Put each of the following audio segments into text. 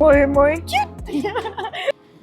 More cute.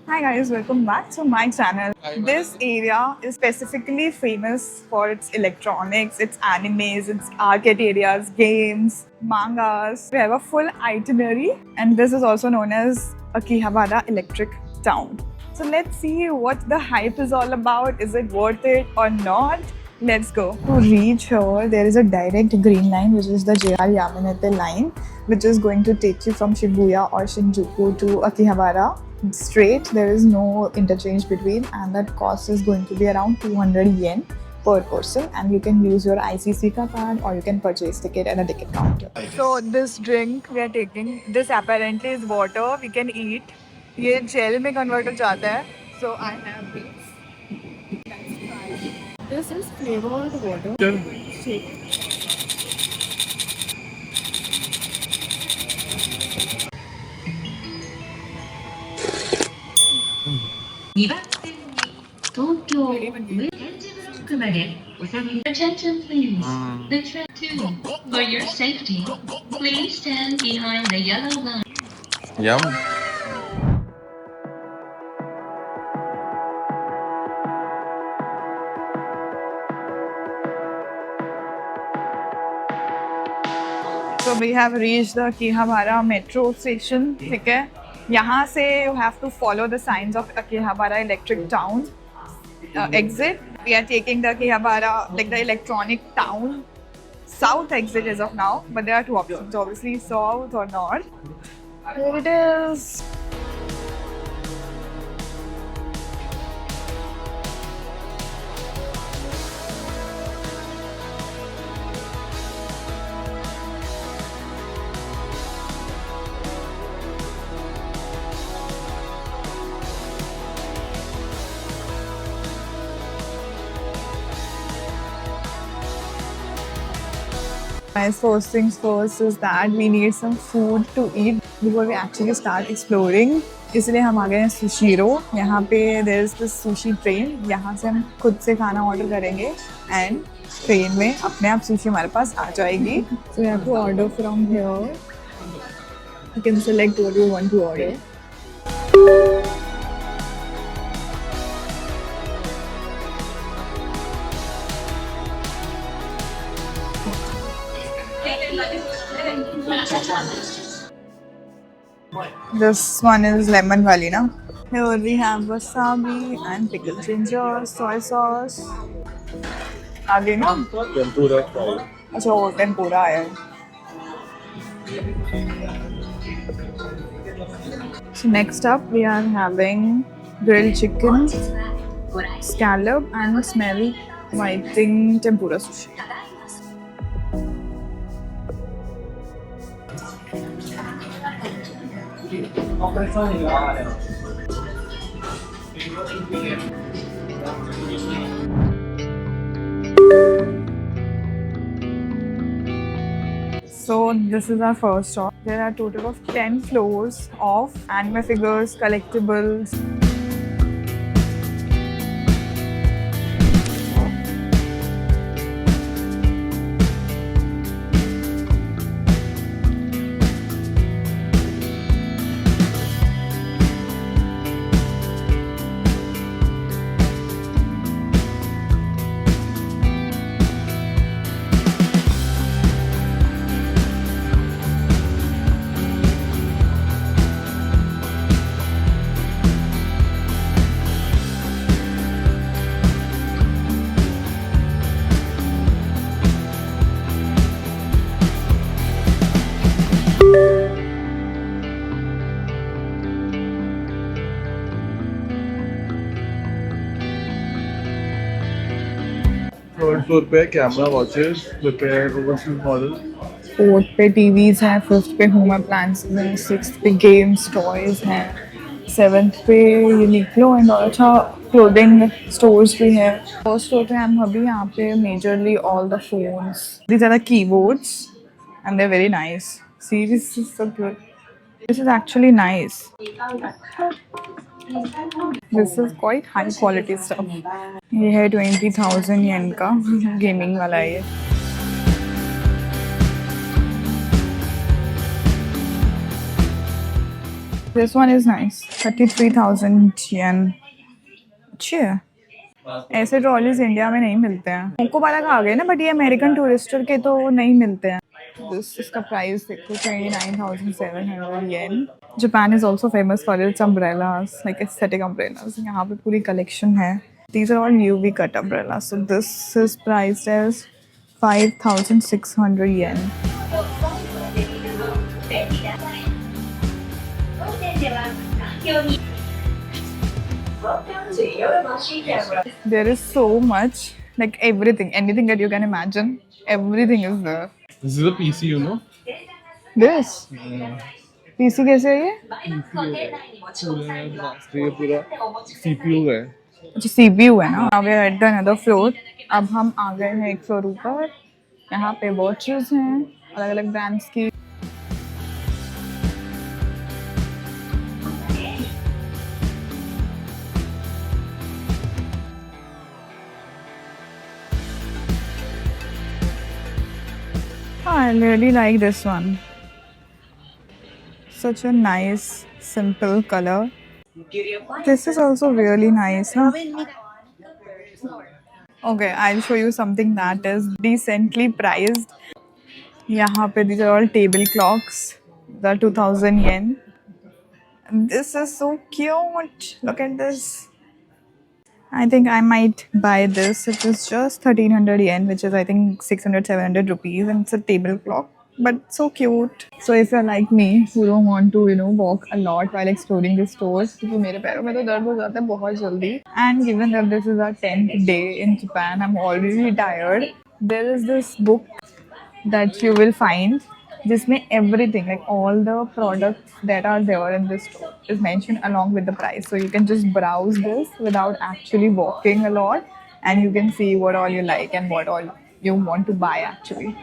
Hi guys, welcome back to my channel. This area is specifically famous for its electronics, its animes, its arcade areas, games, mangas. We have a full itinerary, and this is also known as Akihabara Electric Town. So let's see what the hype is all about. Is it worth it or not? Let's go. To reach here, there is a direct green line, which is the JR Yamanate line, which is going to take you from Shibuya or Shinjuku to Akihabara straight. There is no interchange between, and that cost is going to be around 200 yen per person, and you can use your ICC card or you can purchase ticket at a ticket counter. So this drink we are taking, this apparently is water we can eat. ये jail में convert हो जाता है. So I have this. This is flavored water. Shake. Attention please. The train 2. For your safety, please stand behind the yellow line. Yum. So we have reached the Akihabara metro station. ठीक है. यहाँ से you have to follow the signs of Akihabara Electric Town exit. We are taking the Akihabara, like the electronic town south exit as of now, but there are two options, obviously south or north. Here it is. My first things first is that we need some food to eat before we actually start exploring. इसलिए हम आ गए हैं सुशीरो. यहाँ पे there is this sushi train. यहाँ से हम खुद से खाना ऑर्डर करेंगे and ट्रेन में अपने आप सुशी हमारे पास आ जाएगी. So we have to order from here. You can select what you want to order. This one is lemon wali, na? Here we have wasabi and pickled ginger, soy sauce. आगे ना? Tempura. अच्छा वो tempura है. So next up we are having grilled chicken, scallop and smelly whiting tempura sushi. So this is our first stop. There are a total of 10 floors of anime figures, collectibles. Third floor पे camera watches, repair overseas model. Fourth पे TVs हैं, fifth पे home appliances हैं, sixth पे games toys हैं, seventh पे Uniqlo and और अच्छा क्लोथिंग स्टोर्स भी हैं. फर्स्ट फ्लोर पे हम अभी यहाँ पे majorly all the phones. These are the keyboards and they are very nice. See this is so good. This is actually nice. This is quite high quality stuff. ये है 20,000 येन का गेमिंग वाला. ये This one is nice. 33,000 yen. अच्छी है. ऐसे trolleys India में नहीं मिलते हैं. कोको वाला का आ गए ना, बट ये अमेरिकन टूरिस्टर के तो नहीं मिलते हैं. इसका प्राइस देखो 29,700 yen. Japan is also famous for its umbrellas, like aesthetic umbrellas. यहाँ पे पूरी collection है. These are all UV cut umbrellas. So this is priced as 5,600 yen. There is so much, like everything, anything that you can imagine, everything is there. This is a PC, you know? This PC कैसे है ये? ये पूरा CPU है. अच्छा CPU है ना. Now we are at the another floor. अब हम आ गए हैं एक फ्लोर ऊपर. यहाँ पे वॉचेस हैं अलग अलग ब्रांड्स की. I really like this one. Such a nice, simple color. This is also really nice, huh? Okay, I'll show you something that is decently priced. यहाँ पे these are all table clocks. The 2,000 yen. And this is so cute. Look at this. I think I might buy this. It is just 1,300 yen, which is I think 600-700 rupees, and it's a table clock, but so cute. So if you're like me, who don't want to, walk a lot while exploring the stores, क्योंकि मेरे पैरों में तो दर्द हो जाता है बहुत जल्दी. And given that this is our 10th day in Japan, I'm already tired. There is this book that you will find. जिसमें everything, like all the products that are there in this store is mentioned along with the price. So you can just browse this without actually walking a lot, and you can see what all you like and what all you want to buy actually.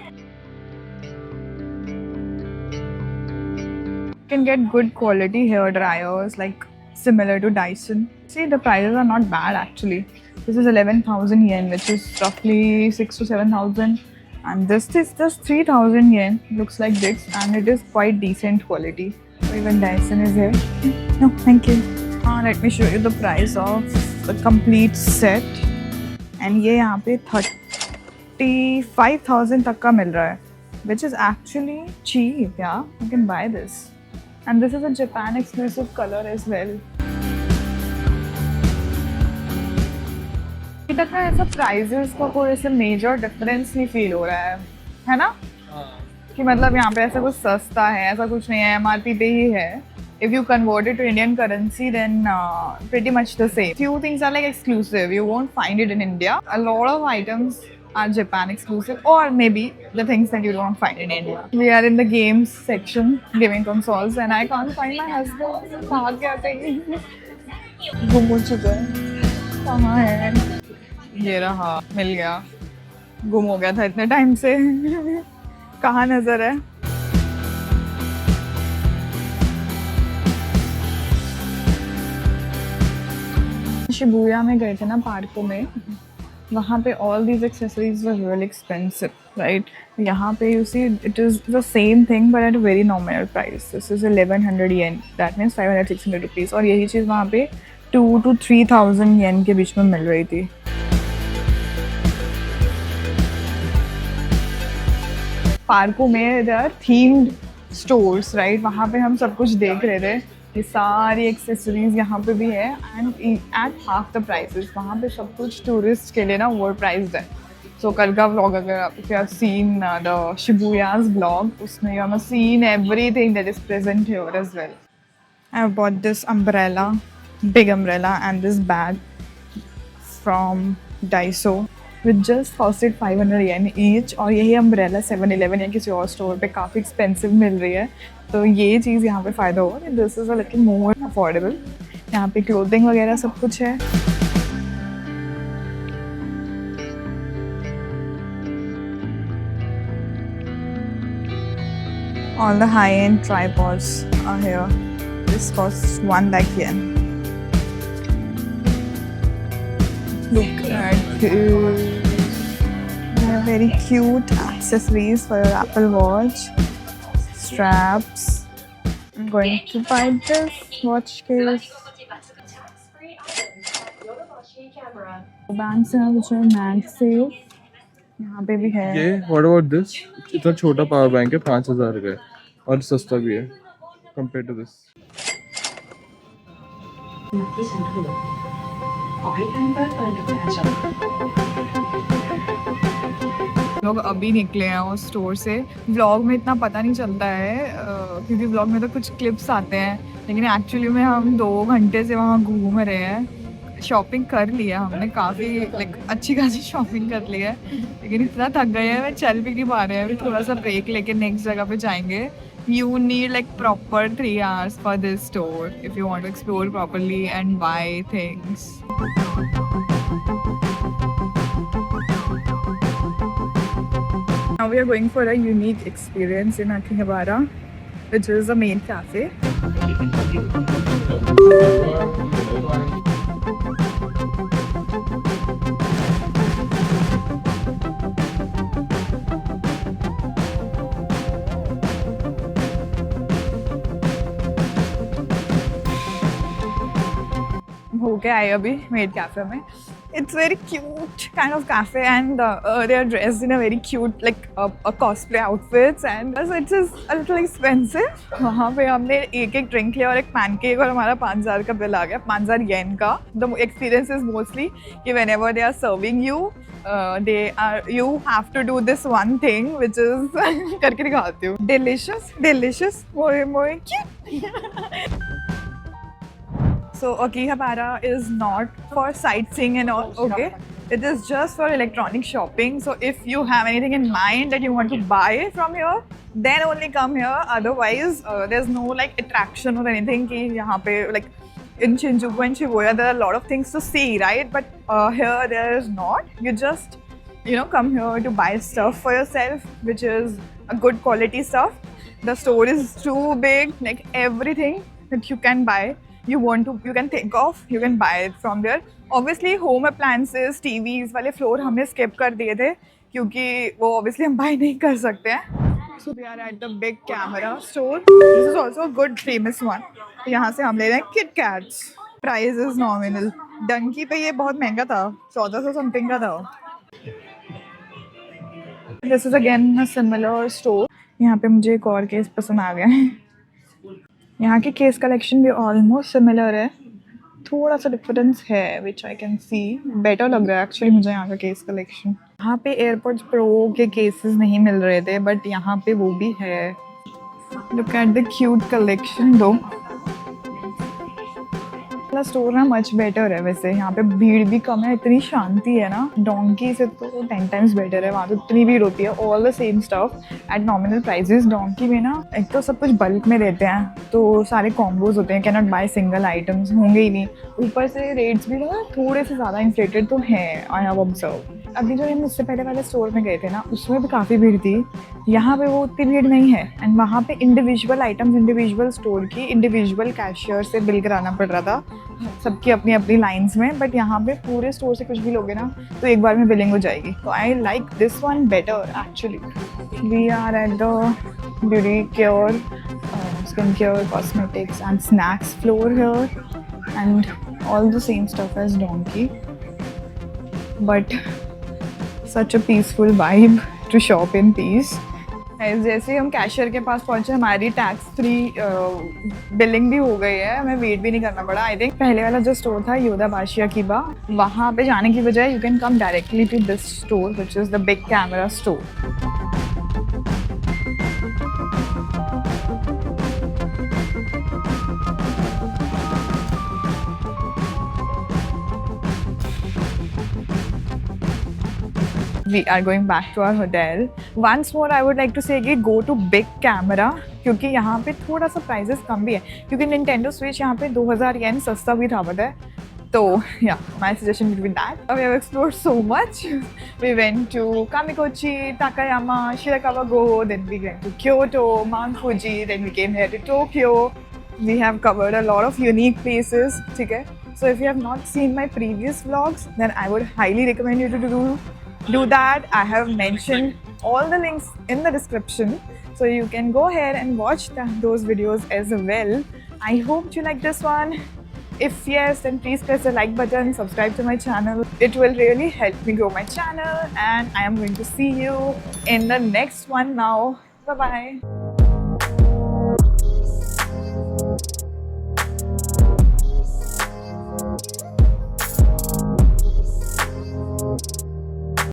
You can get good quality hair dryers, like similar to Dyson. See, the prices are not bad actually. This is 11,000 yen, which is roughly 6 to 7,000. And this is just 3,000 yen. Looks like this, and it is quite decent quality. So even Dyson is here. No, thank you. Let me show you the price of the complete set. And ये यहाँ पे 35,000 तक का मिल रहा है, which is actually cheap. Yeah, you can buy this. And this is a Japan exclusive color as well. अभी तक ना ऐसा प्राइजेस का कोई ऐसे मेजर डिफरेंस नहीं फील हो रहा है ना? कि मतलब यहाँ पे ऐसा कुछ सस्ता है, ऐसा कुछ नहीं है, MRP पे ही है. If you convert it to Indian currency, then pretty much the same. Few things are like exclusive. You won't find it in India. A lot of items are Japan exclusive, or maybe the things that you don't find in India. We are in the games section, gaming consoles, and I can't find my husband. भाग गया कहीं, गुम हो चुका है. कहाँ है? ये रहा, मिल गया. गुम हो गया था इतने टाइम से. कहाँ नजर है? शिबुया में गए थे ना पार्कों में, वहाँ पे all these accessories were really expensive, right? यहाँ पे you see it is the same thing but at a very nominal price. This is 1,100 yen. That means 500-600 rupees. और यही चीज़ वहाँ पे 2,000 to 3,000 yen के बीच में मिल रही थी. पार्कों में there are themed stores, right? वहाँ पे हम सब कुछ देख रहे थे. ये सारी एक्सेसरीज यहाँ पे भी है and at half the prices. वहाँ पे सब कुछ टूरिस्ट के लिए ना ओवर प्राइस्ड है. सो कल का व्लॉग अगर आप have seen the Shibuya's vlog, उसमें you have seen everything that is present here as well. I have bought this umbrella, big umbrella and this bag from Daiso which just costed 500 yen each. और यही umbrella 7-Eleven या किसी और store पे काफ़ी expensive मिल रही है. तो ये चीज़ यहाँ पे फ़ायदा हो. This is a little more affordable. यहाँ पे क्लोथिंग वगैरह सब कुछ है. All the high-end tripods are here. This costs 1 lakh yen. Look at this. Very cute accessories for your Apple Watch. Straps, I'm going to buy this watch case. Bands हैं which are MagSafe. यहाँ पे भी है. ये what about this? इतना छोटा power bank है 5000 का है और सस्ता भी है कंपेयर टू दिस. ที่ฉันถูกขอให้ท่านเพลิดเพลินกับการช้อปปิ้ง लोग अभी निकले हैं उस स्टोर से. व्लॉग में इतना पता नहीं चलता है क्योंकि व्लॉग में तो कुछ क्लिप्स आते हैं, लेकिन एक्चुअली में हम 2 घंटे से वहाँ घूम रहे हैं. शॉपिंग कर लिया हमने, काफ़ी लाइक अच्छी खासी शॉपिंग कर ली है, लेकिन इतना थक गए हैं मैं चल भी नहीं पा रहे हैं. अभी थोड़ा सा ब्रेक लेके नेक्स्ट जगह पे जाएंगे. You need like proper 3 hours for this store if you want to explore properly and buy things. Now we are going for a unique experience in Akihabara, which is the main cafe. होके आए अभी made cafe में. It's very cute kind of cafe and they are dressed in a very cute like a cosplay outfits and so it is a little expensive. वहाँ पे हमने एक drink लिया और एक पैनकेक और हमारा 5000 का बिल आ गया, 5000 येन का. The experience is mostly कि whenever they are serving you you have to do this one thing which is करके दिखाती हूँ. Delicious, more cute. So Akihabara is not for sightseeing and all, okay? It is just for electronic shopping. So if you have anything in mind that you want to buy from here, then only come here. Otherwise, there's no like attraction or anything. कि यहाँ पे like in Shinjuku and Shibuya, there are a lot of things to see, right? But here there is not. You just come here to buy stuff for yourself, which is a good quality stuff. The store is too big, like everything that you can buy. You can think of, you can buy it from there. Obviously, home appliances, TVs वाले floor हमने skip कर दिए थे क्योंकि वो obviously हम buy नहीं कर सकते हैं. So we are at the big camera store. This is also a good famous one. यहाँ से हम ले रहे हैं Kit Kats. Price is nominal. Dunkin पे ये बहुत महंगा था, 1400 something का था. This is again a similar store. यहाँ पे मुझे एक और केस पसंद आ गया है. यहाँ की केस कलेक्शन भी ऑलमोस्ट सिमिलर है, थोड़ा सा डिफरेंस है विच आई कैन सी. बेटर लग रहा है एक्चुअली मुझे यहाँ का केस कलेक्शन. यहाँ पे एयरपोर्ट्स प्रो के केसेस नहीं मिल रहे थे बट यहाँ पे वो भी है. Look at the cute collection दो. स्टोर ना मच बेटर है वैसे. यहाँ पे भीड़ भी कम है, इतनी शांति है ना. डोंकी से तो 10 टाइम्स बेटर है. वहाँ तो इतनी भीड़ होती है. All the same stuff at nominal prices. Donki में ना एक तो सब कुछ बल्क में देते हैं तो सारे कॉम्बोज होते हैं. Can not by single items, होंगे ही नहीं. ऊपर से रेट्स भी ना थोड़े से ज़्यादा इन्फ्लेटेड तो हैं. I have observe. अभी जो हम इससे पहले वाले स्टोर में गए थे ना उसमें भी काफ़ी भीड़ थी. यहाँ पे वो उतनी भीड़ नहीं है. एंड वहाँ पे इंडिविजुअल आइटम्स, इंडिविजुअल स्टोर की इंडिविजुअल कैशियर से बिल कराना पड़ रहा था सबकी अपनी अपनी लाइंस में. बट यहाँ पे पूरे स्टोर से कुछ भी लोगे ना तो एक बार में बिलिंग हो जाएगी. तो I like this one better actually. We are at the beauty care, skin care, cosmetics and snacks floor here and all the same stuff as Donki. But such a peaceful vibe to shop in peace. जैसे ही हम cashier के पास पहुंचे हमारी tax free billing भी हो गई है. हमें वेट भी नहीं करना पड़ा. आई थिंक पहले वाला जो स्टोर था योदाबाशी अकीबा, वहाँ पे जाने की बजाय you can come directly to this store which is the big camera store. We are going back to our hotel. Once more, I would like to say कि go to big camera क्योंकि यहाँ पे थोड़ा सा prices कम भी है क्योंकि Nintendo Switch यहाँ पे 2000 येन सस्ता भी था पता है. तो yeah, my suggestion would be that. We have explored so much. We went to Kamikochi, Takayama, Shirakawa Go, then we went to Kyoto, Mount Fuji, then we came here to Tokyo. We have covered a lot of unique places. ठीक है. So if you have not seen my previous vlogs, then I would highly recommend you to do that. I have mentioned all the links in the description. So you can go ahead and watch those videos as well. I hope you like this one. If yes, then please press the like button, subscribe to my channel. It will really help me grow my channel, and I am going to see you in the next one now. Bye bye.